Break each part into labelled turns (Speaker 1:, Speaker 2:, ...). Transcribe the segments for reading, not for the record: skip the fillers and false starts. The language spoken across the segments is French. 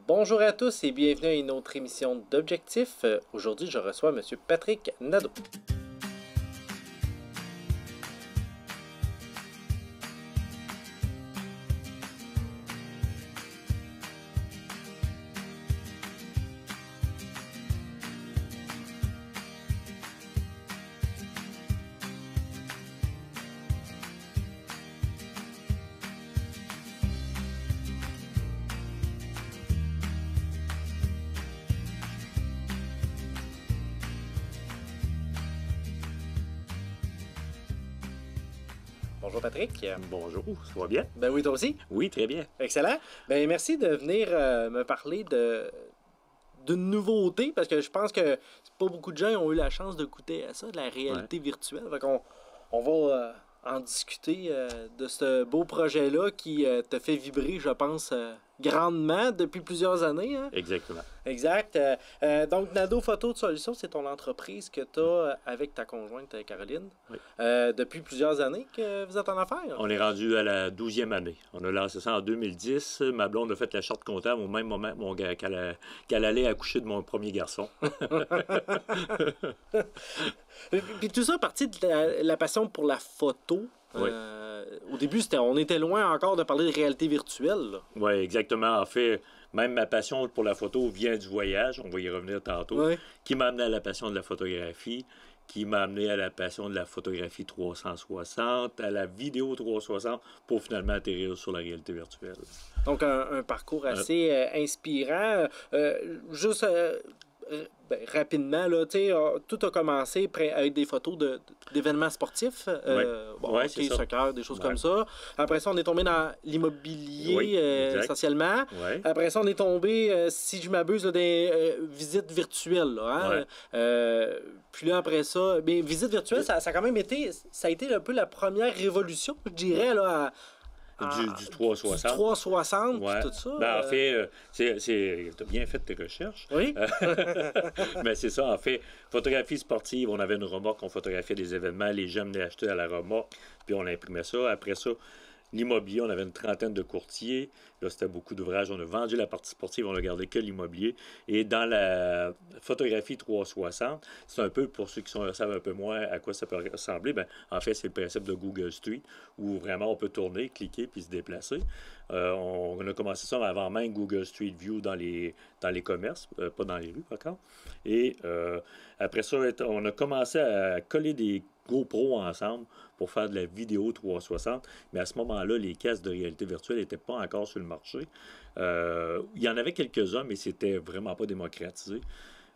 Speaker 1: Bonjour à tous et bienvenue à une autre émission d'Objectif. Aujourd'hui, je reçois M. Patrick Nadeau. Bonjour Patrick.
Speaker 2: Bonjour, ça va bien?
Speaker 1: Ben oui, toi aussi?
Speaker 2: Oui, très bien.
Speaker 1: Excellent. Ben merci de venir me parler d'une nouveauté, parce que je pense que pas beaucoup de gens ont eu la chance de goûter à ça, de la réalité virtuelle. Fait qu'on on va en discuter de ce beau projet-là qui te fait vibrer, je pense, grandement depuis plusieurs années. Hein?
Speaker 2: Exactement.
Speaker 1: Exact. Donc, Nadeau Photo de Solutions, c'est ton entreprise que tu as avec ta conjointe Caroline.
Speaker 2: Oui.
Speaker 1: Depuis plusieurs années que vous êtes en affaires.
Speaker 2: On est rendu à la 12e année. On a lancé ça en 2010. Ma blonde a fait la charte comptable au même moment qu'elle allait accoucher de mon premier garçon.
Speaker 1: Puis tout ça parti de la passion pour la photo.
Speaker 2: Oui.
Speaker 1: Au début, on était loin encore de parler de réalité virtuelle.
Speaker 2: Oui, exactement. En fait, même ma passion pour la photo vient du voyage. On va y revenir tantôt.
Speaker 1: Oui.
Speaker 2: Qui m'a amené à la passion de la photographie, qui m'a amené à la passion de la photographie 360, à la vidéo 360, pour finalement atterrir sur la réalité virtuelle.
Speaker 1: Donc, un parcours assez inspirant. Juste... rapidement, là, tout a commencé avec des photos d'événements sportifs, hockey, soccer, des choses comme ça. Après ça, on est tombé dans l'immobilier essentiellement.
Speaker 2: Ouais.
Speaker 1: Après ça, on est tombé, si je m'abuse, dans des visites virtuelles. Là, hein? Puis là, après ça, visites virtuelles, ça a quand même été, ça a été un peu la première révolution, je dirais, là,
Speaker 2: du 360.
Speaker 1: Du 360,
Speaker 2: ouais.
Speaker 1: tout ça.
Speaker 2: En fait, tu as bien fait tes recherches.
Speaker 1: Oui.
Speaker 2: Mais c'est ça, en fait. Photographie sportive, on avait une remorque, on photographiait des événements, les gens venaient acheter à la remorque, puis on imprimait ça. Après ça, l'immobilier, on avait une trentaine de courtiers. Là, c'était beaucoup d'ouvrages. On a vendu la partie sportive, on a gardé que l'immobilier. Et dans la photographie 360, c'est un peu, pour ceux qui savent un peu moins à quoi ça peut ressembler, en fait, c'est le principe de Google Street, où vraiment on peut tourner, cliquer, puis se déplacer. On a commencé ça avant même Google Street View dans les commerces, pas dans les rues encore. Et après ça, on a commencé à coller des GoPro ensemble pour faire de la vidéo 360. Mais à ce moment-là, les casques de réalité virtuelle n'étaient pas encore sur le marché. Il y en avait quelques-uns, mais c'était vraiment pas démocratisé.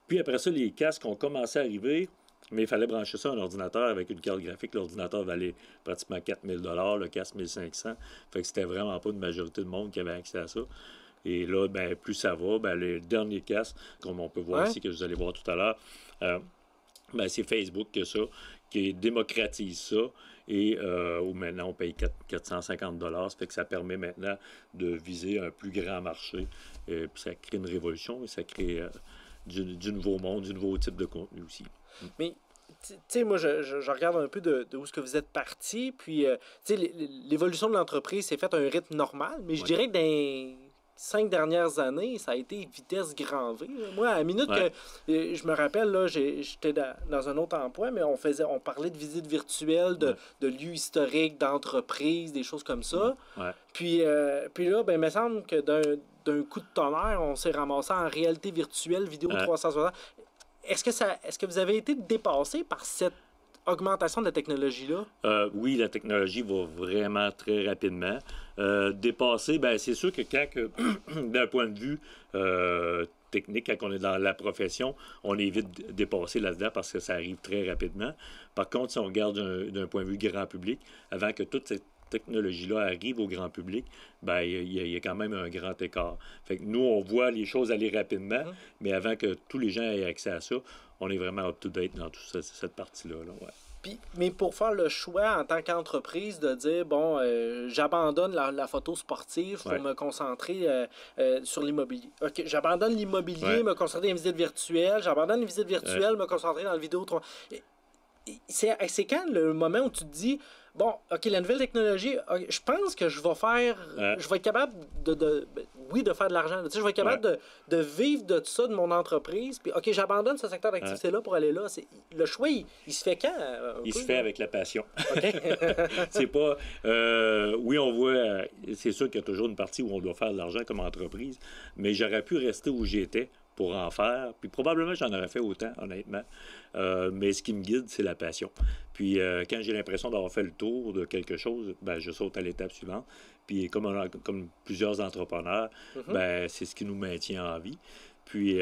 Speaker 2: Puis après ça, les casques ont commencé à arriver, mais il fallait brancher ça à un ordinateur avec une carte graphique. L'ordinateur valait pratiquement 4 000 $, le casque 1 500. Fait que c'était vraiment pas une majorité de monde qui avait accès à ça. Et là, plus ça va, les derniers casques, comme on peut voir ici, que vous allez voir tout à l'heure, c'est Facebook qui démocratise ça et où maintenant on paye 450 $. Ça fait que ça permet maintenant de viser un plus grand marché. Puis ça crée une révolution et ça crée du nouveau monde, du nouveau type de contenu aussi.
Speaker 1: Mais, tu sais, moi, je regarde un peu de où est-ce que vous êtes parti. Puis, tu sais, l'évolution de l'entreprise s'est faite à un rythme normal. Mais je dirais que dans les 5 dernières années, ça a été vitesse grand V. Moi, à la minute que je me rappelle, là, j'étais dans un autre emploi, mais on parlait de visites virtuelles, de lieux historiques, d'entreprises, des choses comme ça. Puis là, il me semble que d'un coup de tonnerre, on s'est ramassé en réalité virtuelle, vidéo 360. Est-ce que vous avez été dépassé par cette augmentation de la technologie-là?
Speaker 2: Oui, la technologie va vraiment très rapidement. Dépasser, c'est sûr que d'un point de vue technique, quand on est dans la profession, on est vite dépassé là-dedans parce que ça arrive très rapidement. Par contre, si on regarde d'un point de vue grand public, avant que toute cette technologie-là arrive au grand public, il y a quand même un grand écart. Fait que nous, on voit les choses aller rapidement, mais avant que tous les gens aient accès à ça, on est vraiment up-to-date dans toute cette partie-là.
Speaker 1: Mais pour faire le choix en tant qu'entreprise de dire, j'abandonne la photo sportive pour me concentrer sur l'immobilier. OK, j'abandonne l'immobilier, me concentrer dans les visites virtuelles. J'abandonne les visites virtuelles, me concentrer dans le vidéo 3. c'est quand le moment où tu te dis, bon, OK, la nouvelle technologie, okay, je pense que je vais faire, je vais être capable de faire de l'argent. Tu sais, je vais être capable de vivre de ça, de mon entreprise. Puis, OK, j'abandonne ce secteur d'activité-là pour aller là. Le choix, il se fait quand?
Speaker 2: Il se fait avec la passion.
Speaker 1: OK.
Speaker 2: C'est pas... oui, on voit... c'est sûr qu'il y a toujours une partie où on doit faire de l'argent comme entreprise, mais j'aurais pu rester où j'étais pour en faire. Puis probablement, j'en aurais fait autant, honnêtement. Mais ce qui me guide, c'est la passion. Puis quand j'ai l'impression d'avoir fait le tour de quelque chose, ben, je saute à l'étape suivante. Puis comme plusieurs entrepreneurs, ben, c'est ce qui nous maintient en vie. Puis...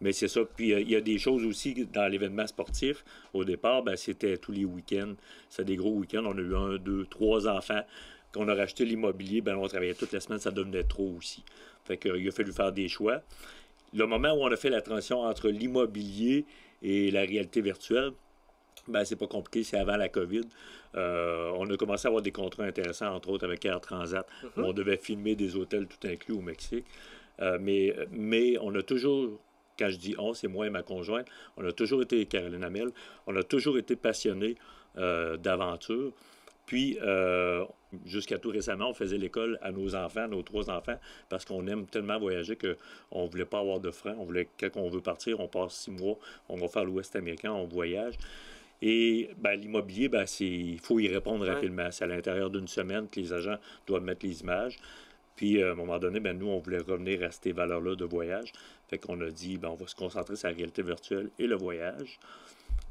Speaker 2: mais c'est ça. Puis il y a des choses aussi dans l'événement sportif. Au départ, ben, c'était tous les week-ends. C'était des gros week-ends. On a eu 1, 2, 3 enfants. Quand on a racheté l'immobilier, ben, on travaillait toute la semaine. Ça devenait trop aussi. Fait qu'il a fallu faire des choix. Le moment où on a fait la transition entre l'immobilier et la réalité virtuelle, ben, c'est pas compliqué, c'est avant la COVID. On a commencé à avoir des contrats intéressants, entre autres avec Air Transat, où on devait filmer des hôtels tout inclus au Mexique. Mais on a toujours, quand je dis on, c'est moi et ma conjointe, on a toujours été, Caroline Hamel, on a toujours été passionnés d'aventure. Puis, jusqu'à tout récemment, on faisait l'école à nos enfants, nos 3 enfants, parce qu'on aime tellement voyager qu'on ne voulait pas avoir de frein. On voulait, quand on veut partir, on passe 6 mois, on va faire l'Ouest américain, on voyage. Et ben, l'immobilier, ben, il faut y répondre rapidement. C'est à l'intérieur d'une semaine que les agents doivent mettre les images. Puis, à un moment donné, ben, nous, on voulait revenir à ces valeurs-là de voyage. Fait qu'on a dit, ben, on va se concentrer sur la réalité virtuelle et le voyage.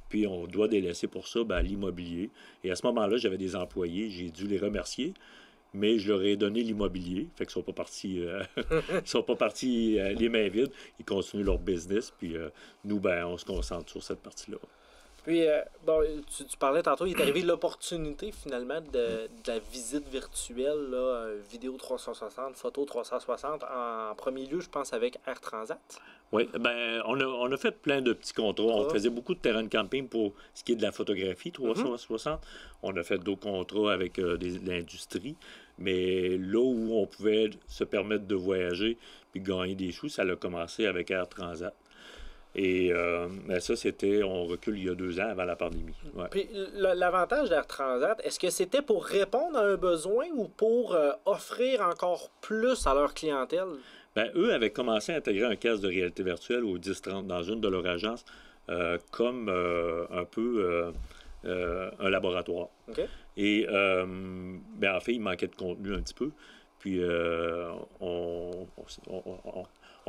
Speaker 2: Puis, on doit délaisser pour ça l'immobilier. Et à ce moment-là, j'avais des employés. J'ai dû les remercier, mais je leur ai donné l'immobilier. Fait qu'ils ne sont pas partis, les mains vides. Ils continuent leur business. Puis, nous, ben, on se concentre sur cette partie-là.
Speaker 1: Puis, bon, tu parlais tantôt, il est arrivé l'opportunité, finalement, de la visite virtuelle, là, vidéo 360, photo 360, en premier lieu, je pense, avec Air Transat.
Speaker 2: Oui, ben on a fait plein de petits contrats. On faisait beaucoup de terrain de camping pour ce qui est de la photographie 360. On a fait d'autres contrats avec l'industrie. Mais là où on pouvait se permettre de voyager puis gagner des sous, ça a commencé avec Air Transat. Et ben ça, on recule il y a 2 ans avant la pandémie. Ouais.
Speaker 1: Puis l'avantage d'Air Transat, est-ce que c'était pour répondre à un besoin ou pour offrir encore plus à leur clientèle?
Speaker 2: Ben, eux avaient commencé à intégrer un casque de réalité virtuelle au 10-30 dans une de leurs agences comme un peu un laboratoire.
Speaker 1: Okay.
Speaker 2: Et ben, en fait, il manquait de contenu un petit peu. Puis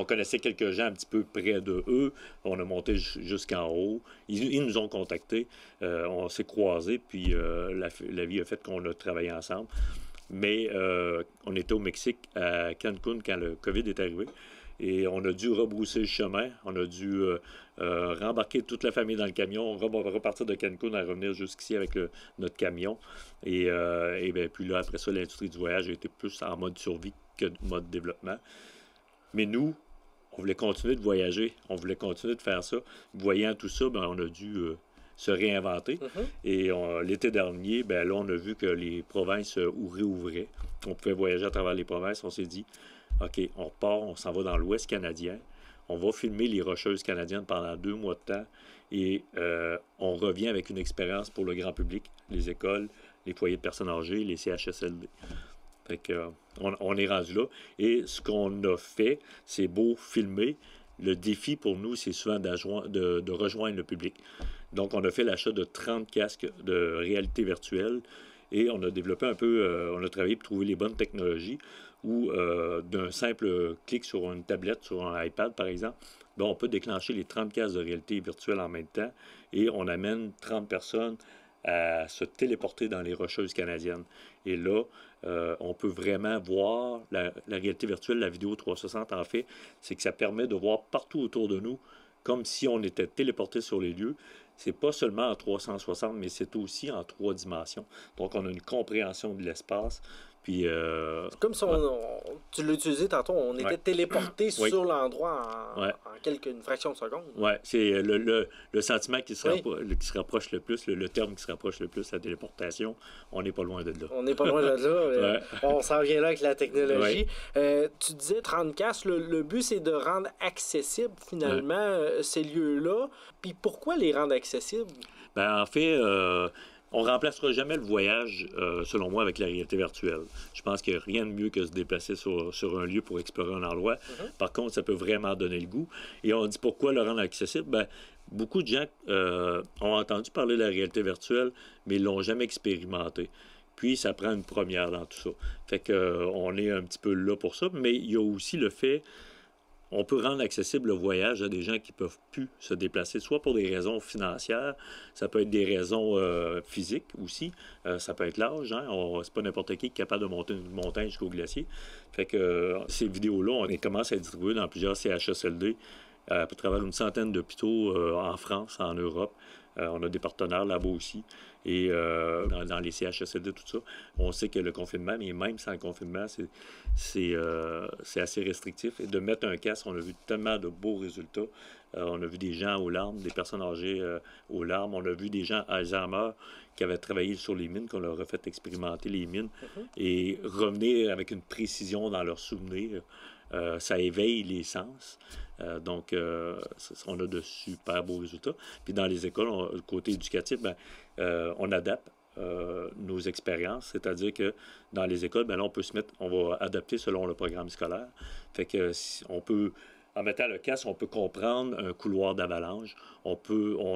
Speaker 2: on connaissait quelques gens un petit peu près de eux. On a monté jusqu'en haut. Ils nous ont contactés. On s'est croisés. Puis la vie a fait qu'on a travaillé ensemble. Mais on était au Mexique, à Cancun, quand le COVID est arrivé. Et on a dû rebrousser le chemin. On a dû rembarquer toute la famille dans le camion, repartir de Cancun à revenir jusqu'ici avec notre camion. Et bien, puis là, après ça, l'industrie du voyage a été plus en mode survie que mode développement. Mais nous, on voulait continuer de voyager. On voulait continuer de faire ça. Voyant tout ça, bien, on a dû se réinventer. Et l'été dernier, ben là, on a vu que les provinces réouvraient. On pouvait voyager à travers les provinces. On s'est dit, OK, on repart, on s'en va dans l'Ouest canadien. On va filmer les Rocheuses canadiennes pendant 2 mois de temps. Et on revient avec une expérience pour le grand public, les écoles, les foyers de personnes âgées, les CHSLD. Fait que, on est rendu là. Et ce qu'on a fait, c'est beau filmer. Le défi pour nous, c'est souvent de rejoindre le public. Donc, on a fait l'achat de 30 casques de réalité virtuelle et on a développé un peu, on a travaillé pour trouver les bonnes technologies où, d'un simple clic sur une tablette, sur un iPad, par exemple, ben, on peut déclencher les 30 casques de réalité virtuelle en même temps et on amène 30 personnes à se téléporter dans les Rocheuses canadiennes. Et là, on peut vraiment voir la réalité virtuelle, la vidéo 360 en fait, c'est que ça permet de voir partout autour de nous comme si on était téléporté sur les lieux. C'est pas seulement en 360, mais c'est aussi en 3 dimensions. Donc, on a une compréhension de l'espace. Puis,
Speaker 1: c'est comme si tu l'as utilisé tantôt, on était téléporté sur l'endroit en une fraction de seconde.
Speaker 2: Oui, c'est le sentiment qui se rapproche le plus, le terme qui se rapproche le plus, la téléportation. On n'est pas loin de là.
Speaker 1: On n'est pas loin de là. On s'en vient là avec la technologie. Tu disais 30 casques, le but c'est de rendre accessible finalement ces lieux-là. Puis pourquoi les rendre accessibles?
Speaker 2: Ben, en fait, on ne remplacera jamais le voyage, selon moi, avec la réalité virtuelle. Je pense qu'il n'y a rien de mieux que se déplacer sur un lieu pour explorer un endroit. Par contre, ça peut vraiment donner le goût. Et on dit pourquoi le rendre accessible? Ben, beaucoup de gens ont entendu parler de la réalité virtuelle, mais ils ne l'ont jamais expérimenté. Puis, ça prend une première dans tout ça. Fait qu'on est un petit peu là pour ça. Mais il y a aussi le fait, on peut rendre accessible le voyage à des gens qui ne peuvent plus se déplacer, soit pour des raisons financières, ça peut être des raisons physiques aussi, ça peut être l'âge. Hein? C'est pas n'importe qui est capable de monter une montagne jusqu'au glacier. Fait que ces vidéos-là, on commence à être distribuées dans plusieurs CHSLD, à travers une centaine d'hôpitaux en France, en Europe. On a des partenaires là-bas aussi. Et dans les CHSLD, tout ça, on sait que le confinement, mais même sans le confinement, c'est assez restrictif. Et de mettre un casque, on a vu tellement de beaux résultats. On a vu des gens aux larmes, des personnes âgées aux larmes. On a vu des gens Alzheimer qui avaient travaillé sur les mines, qu'on leur a fait expérimenter les mines, et revenir avec une précision dans leurs souvenirs. Ça éveille les sens. Donc, on a de super beaux résultats. Puis dans les écoles, le côté éducatif, on adapte nos expériences. C'est-à-dire que dans les écoles, là, on va adapter selon le programme scolaire. Fait que on peut, en mettant le casque, on peut comprendre un couloir d'avalanche. On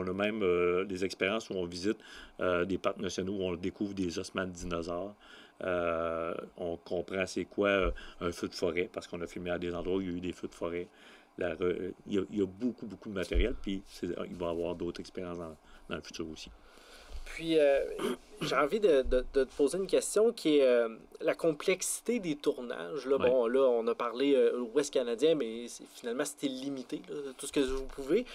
Speaker 2: a même des expériences où on visite des parcs nationaux où on découvre des ossements de dinosaures. On comprend c'est quoi un feu de forêt, parce qu'on a filmé à des endroits où il y a eu des feux de forêt. Il y a beaucoup, beaucoup de matériel, puis il va y avoir d'autres expériences dans le futur aussi.
Speaker 1: Puis, j'ai envie de te poser une question qui est la complexité des tournages. Là, bon, là, on a parlé Ouest canadien, mais finalement, c'était limité, là, tout ce que vous pouvez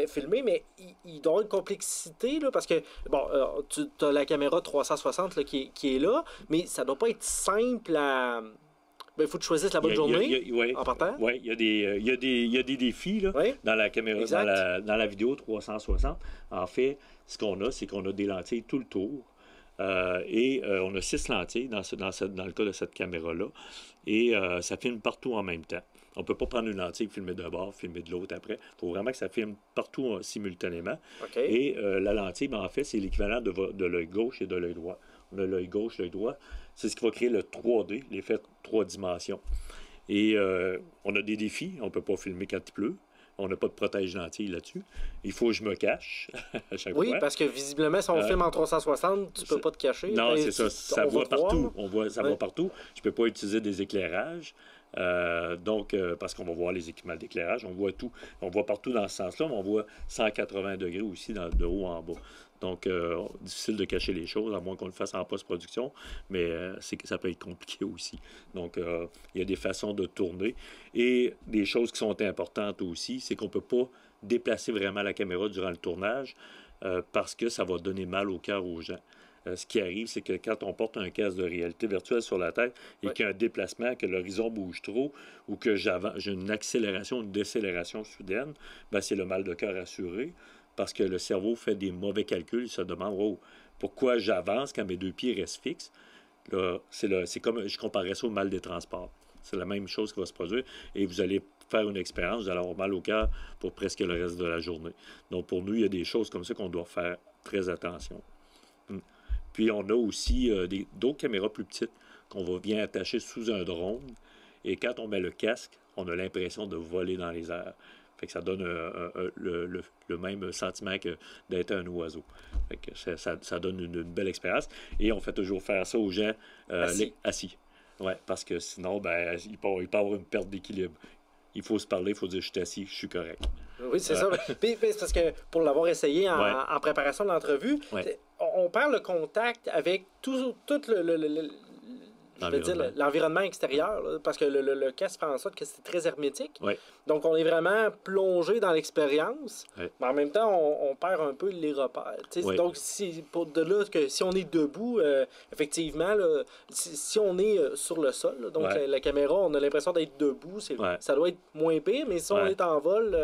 Speaker 1: filmer. Mais il doit y avoir une complexité, là, parce que, bon, tu as la caméra 360 là, qui est là, mais ça doit pas être simple à... Il faut que tu choisisses la bonne journée en partant.
Speaker 2: Oui, il y a des défis là, dans la caméra, dans la vidéo 360. En fait, ce qu'on a, c'est qu'on a des lentilles tout le tour. Et on a 6 lentilles dans le cas de cette caméra-là. Et ça filme partout en même temps. On ne peut pas prendre une lentille, filmer d'un bord, filmer de l'autre après. Il faut vraiment que ça filme partout simultanément. Et la lentille, en fait, c'est l'équivalent de l'œil gauche et de l'œil droit. On a l'œil gauche, l'œil droit. C'est ce qui va créer le 3D, l'effet 3 dimensions. Et on a des défis. On ne peut pas filmer quand il pleut. On n'a pas de protège-lentille là-dessus. Il faut que je me cache à chaque fois.
Speaker 1: Oui, parce que visiblement, si on filme en 360, tu ne peux pas te cacher.
Speaker 2: Non, c'est ça. Ça voit partout. Ça voit partout. Je ne peux pas utiliser des éclairages. Parce qu'on va voir les équipements d'éclairage. On voit tout. On voit partout dans ce sens-là, mais on voit 180 degrés aussi de haut en bas. Donc, difficile de cacher les choses, à moins qu'on le fasse en post-production, mais ça peut être compliqué aussi. Donc, il y a des façons de tourner. Et des choses qui sont importantes aussi, c'est qu'on ne peut pas déplacer vraiment la caméra durant le tournage parce que ça va donner mal au cœur aux gens. Ce qui arrive, c'est que quand on porte un casque de réalité virtuelle sur la tête et qu'il y a un déplacement, que l'horizon bouge trop ou que j'ai une accélération, une décélération soudaine, c'est le mal de cœur assuré. Parce que le cerveau fait des mauvais calculs, il se demande pourquoi j'avance quand mes 2 pieds restent fixes. Là, c'est comme je comparais ça au mal des transports. C'est la même chose qui va se produire et vous allez faire une expérience, vous allez avoir mal au cœur pour presque le reste de la journée. Donc pour nous, il y a des choses comme ça qu'on doit faire très attention. Puis on a aussi d'autres caméras plus petites qu'on va bien attacher sous un drone et quand on met le casque, on a l'impression de voler dans les airs. Fait que ça donne le même sentiment que d'être un oiseau. Fait que ça donne une belle expérience. Et on fait toujours faire ça aux gens assis. Ouais, parce que sinon, il peut y avoir une perte d'équilibre. Il faut se parler, il faut dire je suis assis, je suis correct.
Speaker 1: Oui, c'est ça. Puis, c'est parce que pour l'avoir essayé en préparation de l'entrevue, on perd le contact avec tout l'environnement extérieur, là, parce que le casque fait en sorte que c'est très hermétique. Donc, on est vraiment plongé dans l'expérience, mais en même temps, on perd un peu les repères. Donc, si on est debout, effectivement, là, si on est sur le sol, là, donc la caméra, on a l'impression d'être debout, ça doit être moins pire, mais si on est en vol...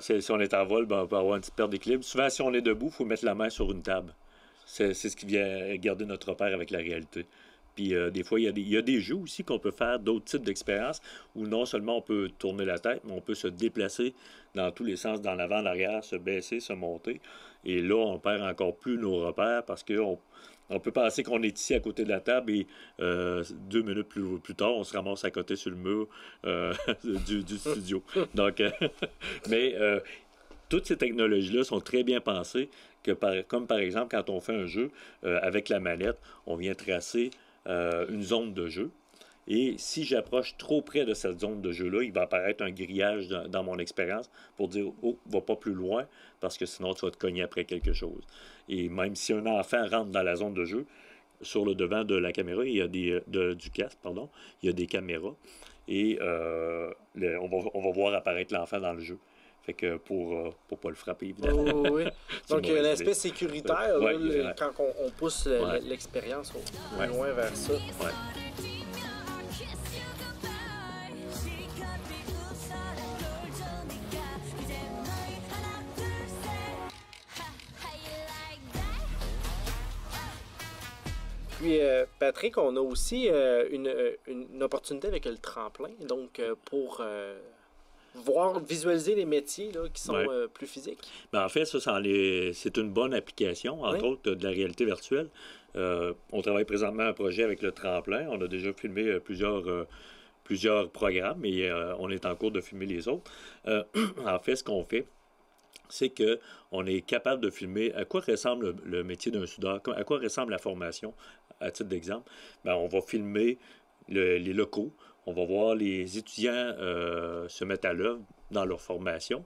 Speaker 2: si on est en vol, on peut avoir une petite perte d'équilibre. Souvent, si on est debout, il faut mettre la main sur une table. C'est ce qui vient garder notre repère avec la réalité. Puis des fois, il y a des jeux aussi qu'on peut faire, d'autres types d'expériences, où non seulement on peut tourner la tête, mais on peut se déplacer dans tous les sens, dans l'avant, l'arrière, se baisser, se monter. Et là, on perd encore plus nos repères parce qu'on on peut penser qu'on est ici à côté de la table et 2 minutes plus tard, on se ramasse à côté sur le mur du studio. Donc, mais toutes ces technologies-là sont très bien pensées, comme par exemple quand on fait un jeu avec la manette, on vient tracer une zone de jeu. Et si j'approche trop près de cette zone de jeu-là, il va apparaître un grillage dans mon expérience pour dire « Oh, va pas plus loin, parce que sinon tu vas te cogner après quelque chose. » Et même si un enfant rentre dans la zone de jeu, sur le devant de la caméra, il y a du casque, pardon, il y a des caméras. Et on va voir apparaître l'enfant dans le jeu. Fait que pour pas le frapper, évidemment.
Speaker 1: Oh, oui. Donc, il y a un aspect sécuritaire
Speaker 2: ouais,
Speaker 1: là, quand on pousse l'expérience plus loin vers ça.
Speaker 2: Ouais.
Speaker 1: Puis, Patrick, on a aussi une opportunité avec le tremplin, donc pour visualiser les métiers là, qui sont plus physiques.
Speaker 2: Ben, en fait, ça, c'est une bonne application, entre autres, de la réalité virtuelle. On travaille présentement un projet avec le tremplin. On a déjà filmé plusieurs programmes et on est en cours de filmer les autres. En fait, ce qu'on fait, c'est qu'on est capable de filmer à quoi ressemble le métier d'un soudeur, à quoi ressemble la formation, à titre d'exemple. Ben, on va filmer les locaux, on va voir les étudiants se mettre à l'œuvre dans leur formation.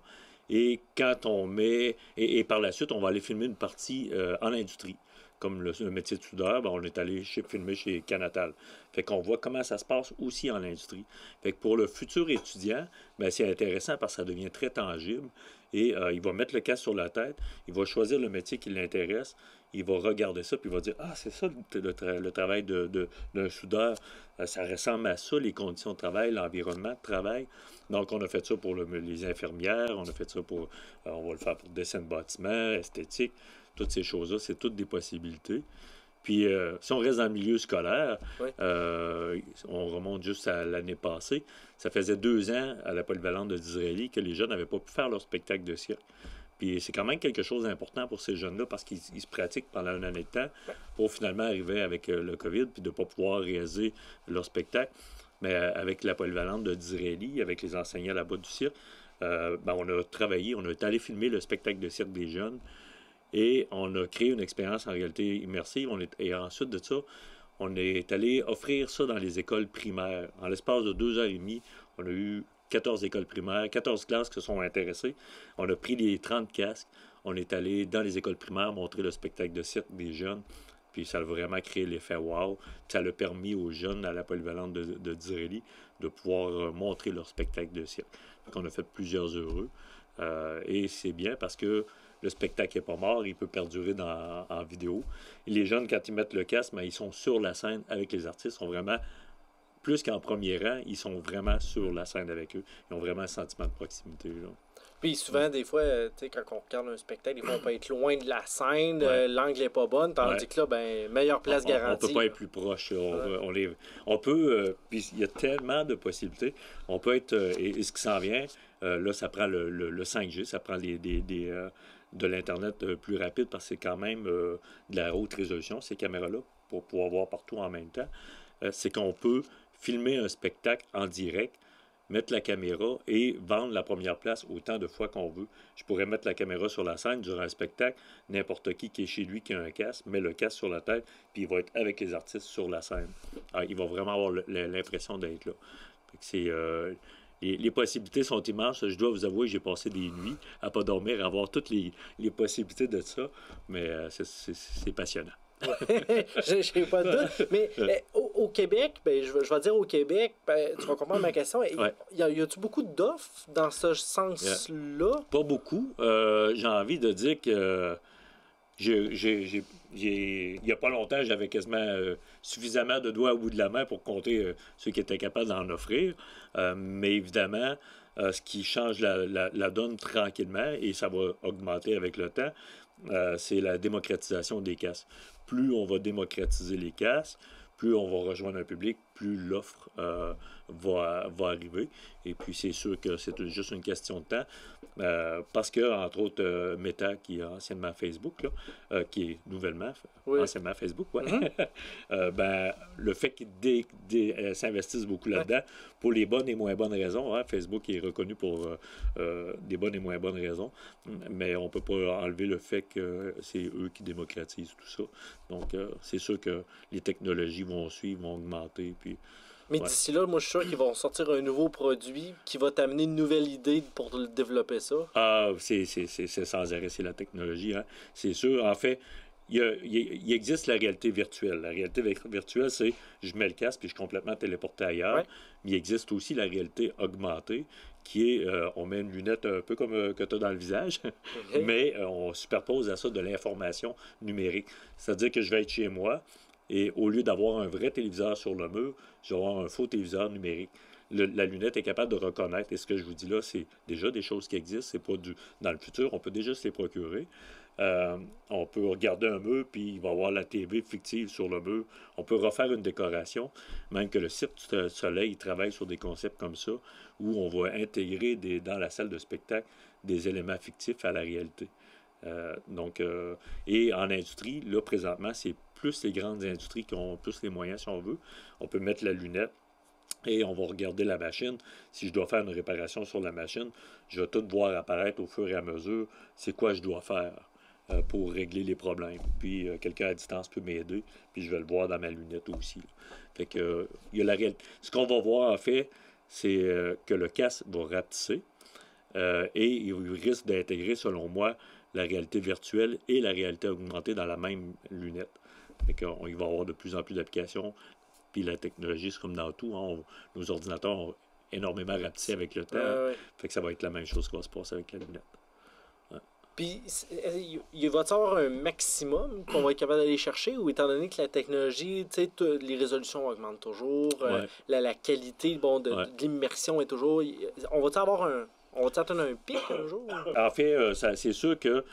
Speaker 2: Et quand on met... Et par la suite, on va aller filmer une partie en industrie. Comme le métier de soudeur, ben, on est allé filmer chez Canatal. Fait qu'on voit comment ça se passe aussi en industrie. Fait que pour le futur étudiant, ben, c'est intéressant parce que ça devient très tangible. Et il va mettre le casque sur la tête, il va choisir le métier qui l'intéresse, il va regarder ça, puis il va dire « Ah, c'est ça le travail d'un soudeur. Ça ressemble à ça, les conditions de travail, l'environnement de travail. » Donc, on a fait ça pour les infirmières, on a fait ça pour... on va le faire pour dessin de bâtiment, esthétique, toutes ces choses-là, c'est toutes des possibilités. Puis, si on reste dans le milieu scolaire, on remonte juste à l'année passée, ça faisait 2 ans à la polyvalente de Disraeli que les jeunes n'avaient pas pu faire leur spectacle de cirque. Puis c'est quand même quelque chose d'important pour ces jeunes-là parce qu'ils se pratiquent pendant une année de temps pour finalement arriver avec le COVID puis de ne pas pouvoir réaliser leur spectacle. Mais avec la polyvalente de Disraeli, avec les enseignants là-bas du cirque, ben on a travaillé, on est allé filmer le spectacle de cirque des jeunes. Et on a créé une expérience en réalité immersive. Et ensuite de ça, on est allé offrir ça dans les écoles primaires. En l'espace de 2 heures et demie, on a eu 14 écoles primaires, 14 classes qui se sont intéressées. On a pris les 30 casques. On est allé dans les écoles primaires montrer le spectacle de cirque des jeunes. Puis ça a vraiment créé l'effet wow. Puis ça a permis aux jeunes à la polyvalente de Disraeli de pouvoir montrer leur spectacle de cirque. Donc on a fait plusieurs heureux. Et c'est bien parce que le spectacle n'est pas mort, il peut perdurer en vidéo. Et les jeunes, quand ils mettent le casque, ben, ils sont sur la scène avec les artistes, sont vraiment, plus qu'en premier rang, ils sont vraiment sur la scène avec eux. Ils ont vraiment un sentiment de proximité. Là.
Speaker 1: Puis souvent, des fois, quand on regarde un spectacle, des fois, on peut être loin de la scène, l'angle n'est pas bon, tandis que là, ben, meilleure place garantie.
Speaker 2: On peut pas être plus proche. On peut, puis il y a tellement de possibilités. On peut être, et ce qui s'en vient, là, ça prend le 5G, ça prend de l'Internet plus rapide parce que c'est quand même de la haute résolution, ces caméras-là, pour pouvoir voir partout en même temps. C'est qu'on peut filmer un spectacle en direct, mettre la caméra et vendre la première place autant de fois qu'on veut. Je pourrais mettre la caméra sur la scène durant un spectacle. N'importe qui est chez lui qui a un casque, met le casque sur la tête, puis il va être avec les artistes sur la scène. Alors, il va vraiment avoir l'impression d'être là. C'est... les possibilités sont immenses. Je dois vous avouer que j'ai passé des nuits à ne pas dormir, à voir toutes les possibilités de ça. Mais c'est passionnant.
Speaker 1: J'ai pas de doute. Mais au Québec, ben, je vais dire au Québec, ben, tu vas comprendre ma question. Y a-tu beaucoup d'offres dans ce sens-là?
Speaker 2: Pas beaucoup. J'ai envie de dire que il n'y a pas longtemps, j'avais quasiment suffisamment de doigts au bout de la main pour compter ceux qui étaient capables d'en offrir. Mais évidemment, ce qui change la donne tranquillement, et ça va augmenter avec le temps, c'est la démocratisation des casques. Plus on va démocratiser les casques, plus on va rejoindre un public, plus l'offre va arriver. Et puis, c'est sûr que c'est juste une question de temps. Parce que, entre autres, Meta, qui est anciennement Facebook, là, qui est nouvellement anciennement Facebook, ben, le fait qu'ils s'investissent beaucoup là-dedans, pour les bonnes et moins bonnes raisons, Facebook est reconnu pour des bonnes et moins bonnes raisons, mais on ne peut pas enlever le fait que c'est eux qui démocratisent tout ça. Donc, c'est sûr que les technologies vont suivre, vont augmenter, puis...
Speaker 1: Mais d'ici là, moi, je suis sûr qu'ils vont sortir un nouveau produit qui va t'amener une nouvelle idée pour développer ça.
Speaker 2: Ah, c'est sans arrêt, c'est la technologie. Hein. C'est sûr. En fait, il existe la réalité virtuelle. La réalité virtuelle, c'est je mets le casque puis je suis complètement téléporté ailleurs. Ouais. Mais il existe aussi la réalité augmentée qui est, on met une lunette un peu comme que tu as dans le visage, mais on superpose à ça de l'information numérique. C'est-à-dire que je vais être chez moi, et au lieu d'avoir un vrai téléviseur sur le mur, je vais avoir un faux téléviseur numérique. La lunette est capable de reconnaître. Et ce que je vous dis là, c'est déjà des choses qui existent. C'est pas dans le futur, on peut déjà se les procurer. On peut regarder un mur, puis il va y avoir la TV fictive sur le mur. On peut refaire une décoration. Même que le Cirque du Soleil travaille sur des concepts comme ça, où on va intégrer dans la salle de spectacle des éléments fictifs à la réalité. Et en industrie, là, présentement, c'est plus les grandes industries qui ont plus les moyens, si on veut. On peut mettre la lunette et on va regarder la machine. Si je dois faire une réparation sur la machine, je vais tout voir apparaître au fur et à mesure c'est quoi je dois faire pour régler les problèmes. Puis quelqu'un à distance peut m'aider, puis je vais le voir dans ma lunette aussi. Là. Fait que il y a la réalité. Ce qu'on va voir, en fait, c'est que le casque va rapetisser et il risque d'intégrer, selon moi, la réalité virtuelle et la réalité augmentée dans la même lunette. Fait qu'on il va y avoir de plus en plus d'applications. Puis la technologie, c'est comme dans tout. Hein, nos ordinateurs ont énormément rapetissé avec le temps. Fait que ça va être la même chose qui va se passer avec la lunette. Ouais.
Speaker 1: Puis, il va y avoir un maximum qu'on va être capable d'aller chercher, ou étant donné que la technologie, tu sais, les résolutions augmentent toujours, la qualité de l'immersion est toujours... On va avoir on va atteindre un pic un jour?
Speaker 2: En fait, c'est sûr que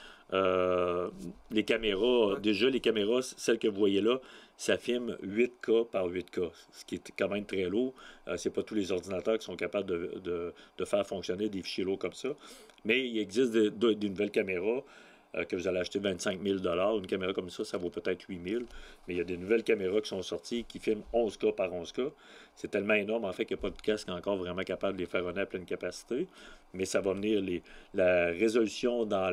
Speaker 2: les caméras, déjà les caméras, celles que vous voyez là, ça filme 8K par 8K, ce qui est quand même très lourd. C'est pas tous les ordinateurs qui sont capables de faire fonctionner des fichiers lourds comme ça. Mais il existe des nouvelles caméras que vous allez acheter 25 000 $. Une caméra comme ça vaut peut-être 8 000 $. Mais il y a des nouvelles caméras qui sont sorties qui filment 11K par 11K. C'est tellement énorme, en fait, qu'il n'y a pas de casque encore vraiment capable de les faire runner à pleine capacité. Mais ça va venir, la résolution dans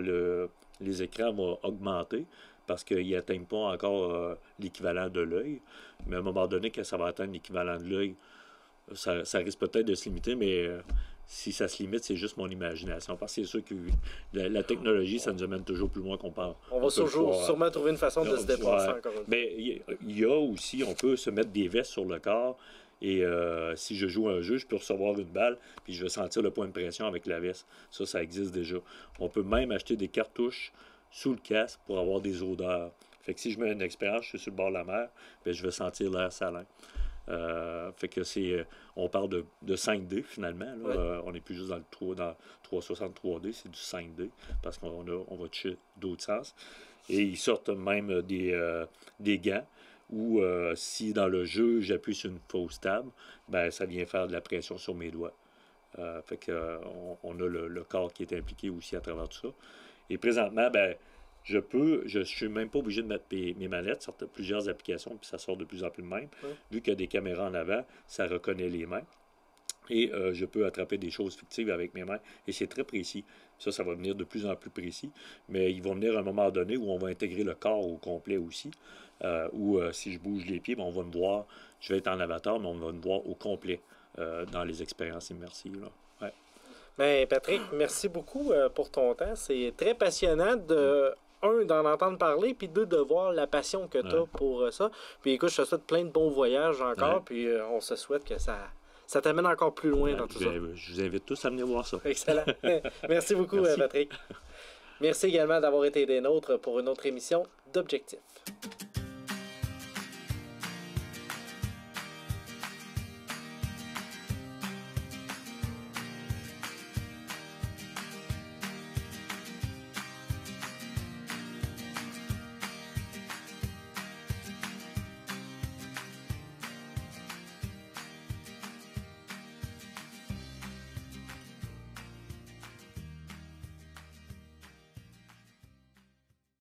Speaker 2: les écrans va augmenter parce qu'ils n'atteignent pas encore l'équivalent de l'œil. Mais à un moment donné, quand ça va atteindre l'équivalent de l'œil, ça risque peut-être de se limiter, mais... si ça se limite, c'est juste mon imagination. Parce que c'est sûr que la technologie, ça nous amène toujours plus loin qu'on parle.
Speaker 1: On va sûrement trouver une façon de se déplacer encore une fois.
Speaker 2: Mais il y a aussi, on peut se mettre des vestes sur le corps. Et si je joue un jeu, je peux recevoir une balle, puis je vais sentir le point de pression avec la veste. Ça existe déjà. On peut même acheter des cartouches sous le casque pour avoir des odeurs. Fait que si je mets une expérience, je suis sur le bord de la mer, bien, je vais sentir l'air salin. Fait que on parle de 5D finalement. Là. On n'est plus juste dans le 360 3D, c'est du 5D parce qu'on va toucher d'autres sens. Et ils sortent même des gants où si dans le jeu j'appuie sur une fausse table, ben ça vient faire de la pression sur mes doigts. Fait que on a le corps qui est impliqué aussi à travers tout ça. Et présentement, ben je suis même pas obligé de mettre mes manettes, sortent plusieurs applications, puis ça sort de plus en plus de même. Vu qu'il y a des caméras en avant, ça reconnaît les mains. Et je peux attraper des choses fictives avec mes mains. Et c'est très précis. Ça va venir de plus en plus précis. Mais il va venir à un moment donné où on va intégrer le corps au complet aussi. Où si je bouge les pieds, ben, on va me voir. Je vais être en avatar, mais on va me voir au complet dans les expériences immersives. Là. Ouais.
Speaker 1: Ben, Patrick, merci beaucoup pour ton temps. C'est très passionnant d'en entendre parler, puis de voir la passion que tu as pour ça. Puis écoute, je te souhaite plein de bons voyages encore, puis on se souhaite que ça t'amène encore plus loin dans tout ça.
Speaker 2: Je vous invite tous à venir voir ça.
Speaker 1: Excellent. Merci beaucoup, Patrick. Merci également d'avoir été des nôtres pour une autre émission d'Objectif.